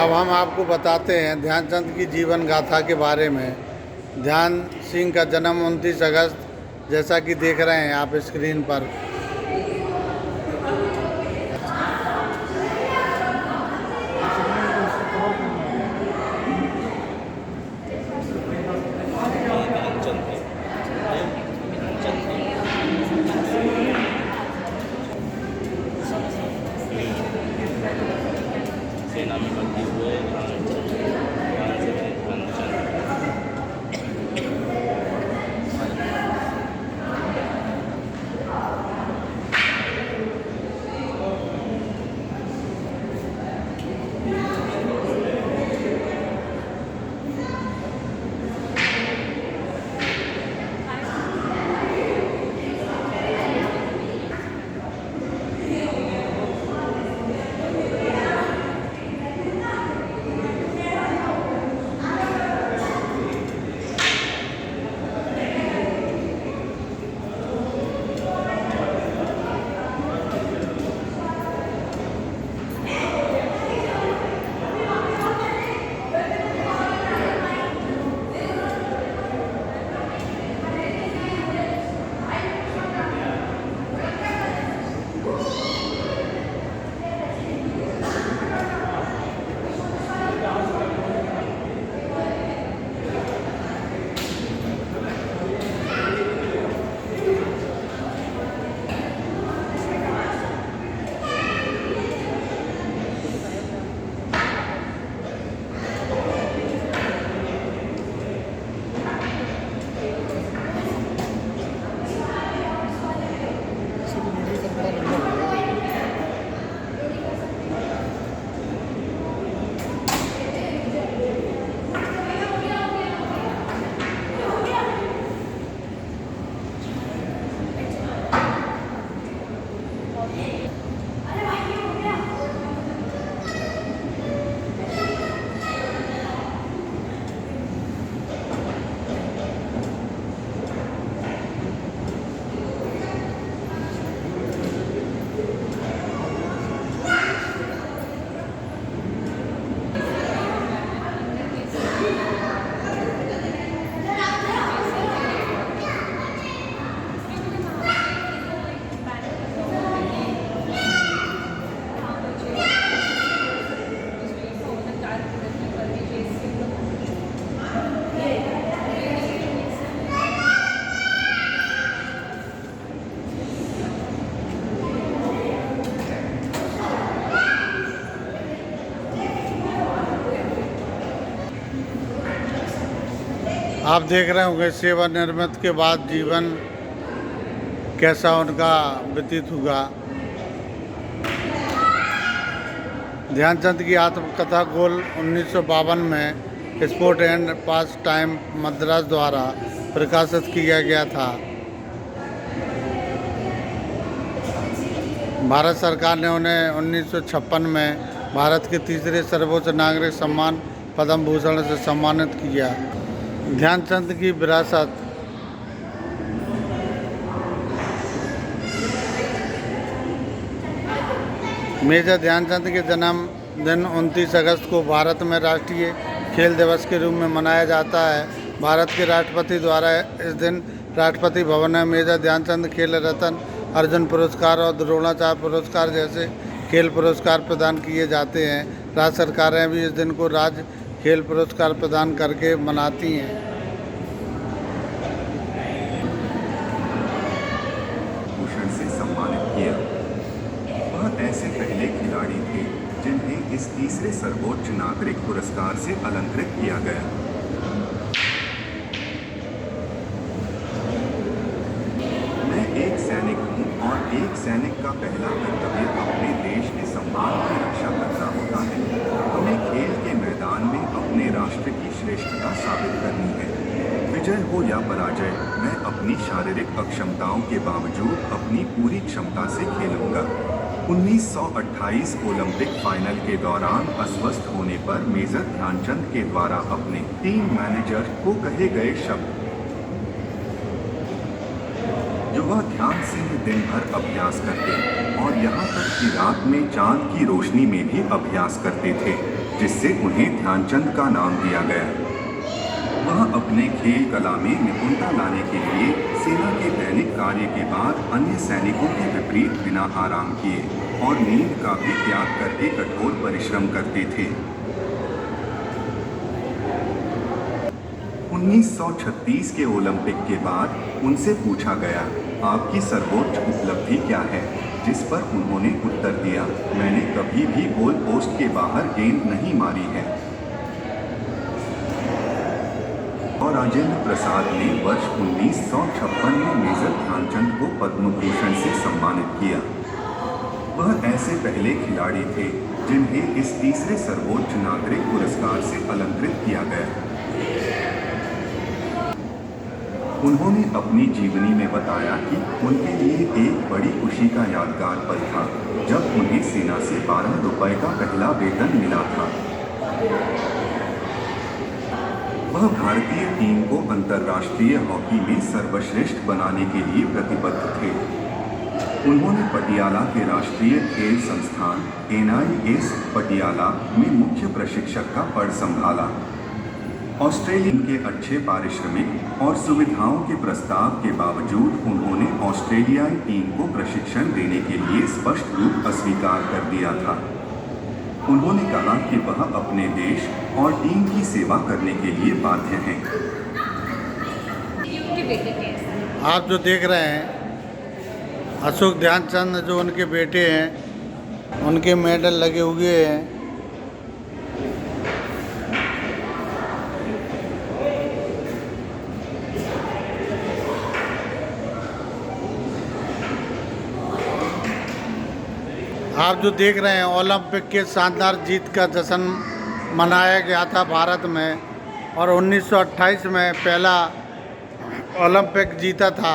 अब हम आपको बताते हैं ध्यानचंद की जीवन गाथा के बारे में। ध्यान सिंह का जन्म 29 अगस्त, जैसा कि देख रहे हैं आप स्क्रीन पर। ध्यानचंद है। ध्यानचंद सेना में भर्ती हुए। ध्यानचंद ध्यान से थे ध्यानचंद। आप देख रहे होंगे सेवानिवृत्त के बाद जीवन कैसा उनका व्यतीत हुआ। ध्यानचंद की आत्मकथा गोल 1952 में sport and pass time Madras द्वारा प्रकाशित किया गया था। भारत सरकार ने उन्हें 1956 में भारत के तीसरे सर्वोच्च नागरिक सम्मान पद्म भूषण से सम्मानित किया। ध्यानचंद की विरासत। मेजर ध्यानचंद के जन्म दिन 29 अगस्त को भारत में राष्ट्रीय खेल दिवस के रूप में मनाया जाता है। भारत के राष्ट्रपति द्वारा इस दिन राष्ट्रपति भवन में मेजर ध्यानचंद खेल रत्न, अर्जुन पुरस्कार और द्रोणाचार्य पुरस्कार जैसे खेल पुरस्कार प्रदान किए जाते हैं। राज्य सरकारें भी इस दिन को राज्य खेल पुरस्कार प्रदान करके मनाती हैं। भूषण से सम्मानित किया। वह ऐसे पहले खिलाड़ी थे जिन्हें इस तीसरे सर्वोच्च नागरिक पुरस्कार से अलंकृत किया गया। मैं एक सैनिक हूँ और एक सैनिक का पहला कर्तव्य अपने देश के सम्मान की रक्षा करना होता है। हमें खेल के मैदान में अपने राष्ट्र की श्रेष्ठता साबित करनी है। विजय हो या पराजय, मैं अपनी शारीरिक अक्षमताओं के बावजूद अपनी पूरी क्षमता से खेलूंगा। 1928 ओलंपिक फाइनल के दौरान अस्वस्थ होने पर मेजर ध्यानचंद के द्वारा अपने टीम मैनेजर को कहे गए शब्द। युवा ध्यान सिंह दिन भर अभ्यास करते और यहाँ तक कि रात में चांद की रोशनी में भी अभ्यास करते थे। जिससे उन्हें ध्यानचंद का नाम दिया गया। वह अपने खेल कला में निपुणता लाने के लिए सेना के दैनिक कार्य के बाद अन्य सैनिकों के विपरीत बिना आराम किए और नींद का भी त्याग करके कठोर परिश्रम करते थे। 1936 के ओलंपिक के बाद उनसे पूछा गया, आपकी सर्वोच्च उपलब्धि क्या है, जिस पर उन्होंने उत्तर दिया, मैंने कभी भी गोल पोस्ट के बाहर गेंद नहीं मारी है। और राजेंद्र प्रसाद ने वर्ष 1956 में मेजर ध्यानचंद को पद्म भूषण से सम्मानित किया। वह ऐसे पहले खिलाड़ी थे जिन्हें इस तीसरे सर्वोच्च नागरिक पुरस्कार से अलंकृत किया गया। उन्होंने अपनी जीवनी में बताया कि उनके लिए एक बड़ी खुशी का यादगार पल था जब उन्हें सेना से 12 रुपए का पहला वेतन मिला था। वह भारतीय टीम को अंतर्राष्ट्रीय हॉकी में सर्वश्रेष्ठ बनाने के लिए प्रतिबद्ध थे। उन्होंने पटियाला के राष्ट्रीय खेल संस्थान NIS पटियाला में मुख्य प्रशिक्षक का पद संभाला। ऑस्ट्रेलिया के अच्छे पारिश्रमिक और सुविधाओं के प्रस्ताव के बावजूद उन्होंने ऑस्ट्रेलियाई टीम को प्रशिक्षण देने के लिए स्पष्ट रूप अस्वीकार कर दिया था। उन्होंने कहा कि वह अपने देश और टीम की सेवा करने के लिए बाध्य हैं। आप जो देख रहे हैं अशोक ध्यानचंद जो उनके बेटे हैं, उनके मेडल लगे हुए हैं। आप जो देख रहे हैं ओलंपिक के शानदार जीत का जश्न मनाया गया था भारत में, और 1928 में पहला ओलंपिक जीता था,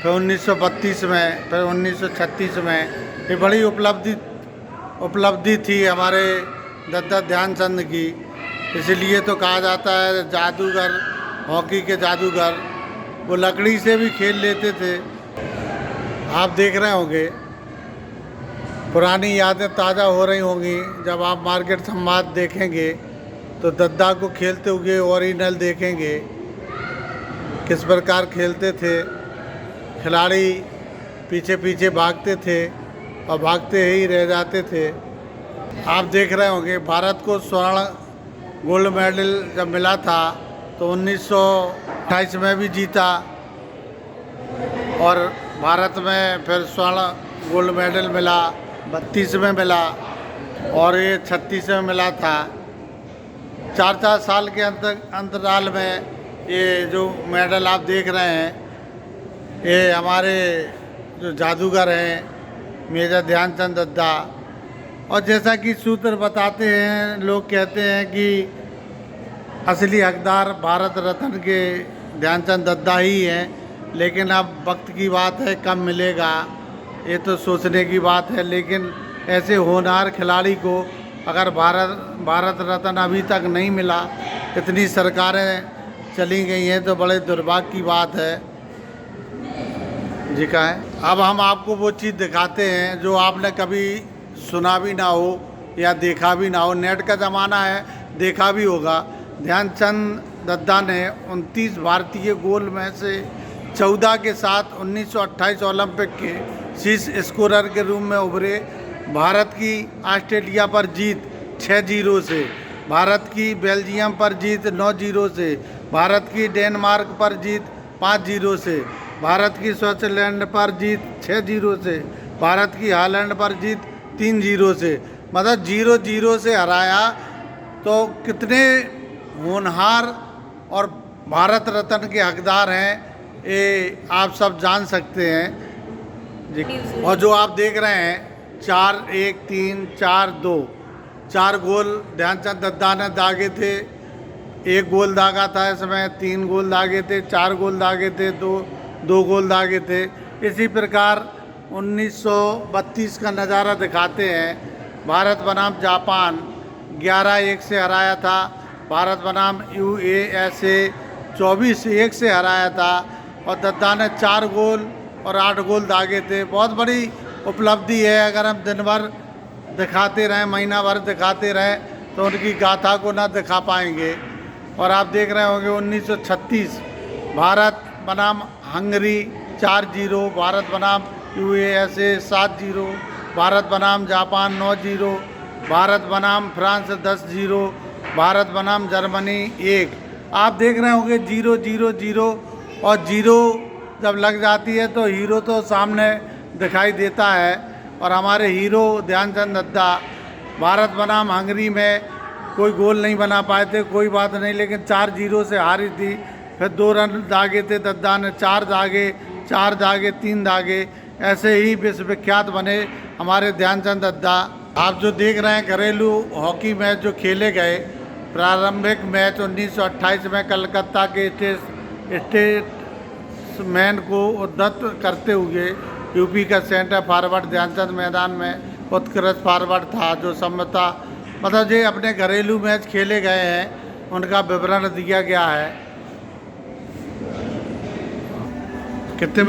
फिर 1932 में, फिर 1936 में। ये बड़ी उपलब्धि थी हमारे दत्ता ध्यानचंद की। इसलिए तो कहा जाता है जादूगर, हॉकी के जादूगर। वो लकड़ी से भी खेल लेते थे। आप देख रहे होंगे, पुरानी यादें ताज़ा हो रही होंगी जब आप मार्केट संवाद देखेंगे तो दद्दा को खेलते हुए ओरिजिनल देखेंगे। किस प्रकार खेलते थे, खिलाड़ी पीछे पीछे भागते थे और भागते ही रह जाते थे। आप देख रहे होंगे भारत को स्वर्ण गोल्ड मेडल जब मिला था तो 1928 में भी जीता, और भारत में फिर स्वर्ण गोल्ड मेडल मिला, 32 में मिला, और ये 36 में मिला था। 4-4 साल के अंतराल में ये जो मेडल आप देख रहे हैं, ये हमारे जो जादूगर हैं मेजर ध्यानचंद दद्दा। और जैसा कि सूत्र बताते हैं, लोग कहते हैं कि असली हकदार भारत रत्न के ध्यानचंद दद्दा ही हैं, लेकिन अब वक्त की बात है, कब मिलेगा ये तो सोचने की बात है। लेकिन ऐसे होनहार खिलाड़ी को अगर भारत रत्न अभी तक नहीं मिला, इतनी सरकारें चली गई हैं, तो बड़े दुर्भाग्य की बात है जी। का है अब हम आपको वो चीज़ दिखाते हैं जो आपने कभी सुना भी ना हो या देखा भी ना हो। नेट का ज़माना है, देखा भी होगा। ध्यानचंद दद्दा ने 29 भारतीय गोल में से 14 के साथ 1928 ओलंपिक के शीर्ष स्कोरर के रूप में उभरे। भारत की ऑस्ट्रेलिया पर जीत 6-0 से, भारत की बेल्जियम पर जीत 9-0 से, भारत की डेनमार्क पर जीत 5-0 से, भारत की स्विट्जरलैंड पर जीत 6-0 से, भारत की हॉलैंड पर जीत 3-0 से, मतलब 0-0 से हराया। तो कितने होनहार और भारत रत्न के हकदार हैं ये आप सब जान सकते हैं जी। और जो आप देख रहे हैं 4-1-3-4-2 4 गोल ध्यानचंद दद्दा ने दागे थे। 1 गोल दागा था इसमें, 3 गोल दागे थे, 4 गोल दागे थे, 2 गोल दागे थे। इसी प्रकार 1932 का नज़ारा दिखाते हैं। भारत बनाम जापान 11-1 से हराया था। भारत बनाम USA 24-1 से हराया था, और दद्दा ने 4 गोल और 8 गोल दागे थे। बहुत बड़ी उपलब्धि है। अगर हम दिन भर दिखाते रहें, महीना भर दिखाते रहें, तो उनकी गाथा को ना दिखा पाएंगे। और आप देख रहे होंगे 1936 भारत बनाम हंगरी 4-0, भारत बनाम USA 7-0, भारत बनाम जापान 9-0, भारत बनाम फ्रांस 10-0, भारत बनाम जर्मनी 1। आप देख रहे होंगे 0-0-0 और 0 जब लग जाती है तो हीरो तो सामने दिखाई देता है। और हमारे हीरो ध्यानचंद दद्दा भारत बनाम हंगरी में कोई गोल नहीं बना पाए थे, कोई बात नहीं, लेकिन 4-0 से हारी थी। फिर 2 रन दागे थे दद्दा ने, 4 दागे, 4 दागे, 3 दागे, ऐसे ही विश्वविख्यात बने हमारे ध्यानचंद दद्दा। आप जो देख रहे हैं घरेलू हॉकी मैच जो खेले गए, प्रारंभिक मैच 1928 में कलकत्ता के स्टेट्समैन को उद्धत करते हुए यूपी का सेंटर फॉरवर्ड ध्यानचंद मैदान में उत्कृष्ट फॉरवर्ड था, जो समता मतलब जो अपने घरेलू मैच खेले गए हैं उनका विवरण दिया गया है। कितने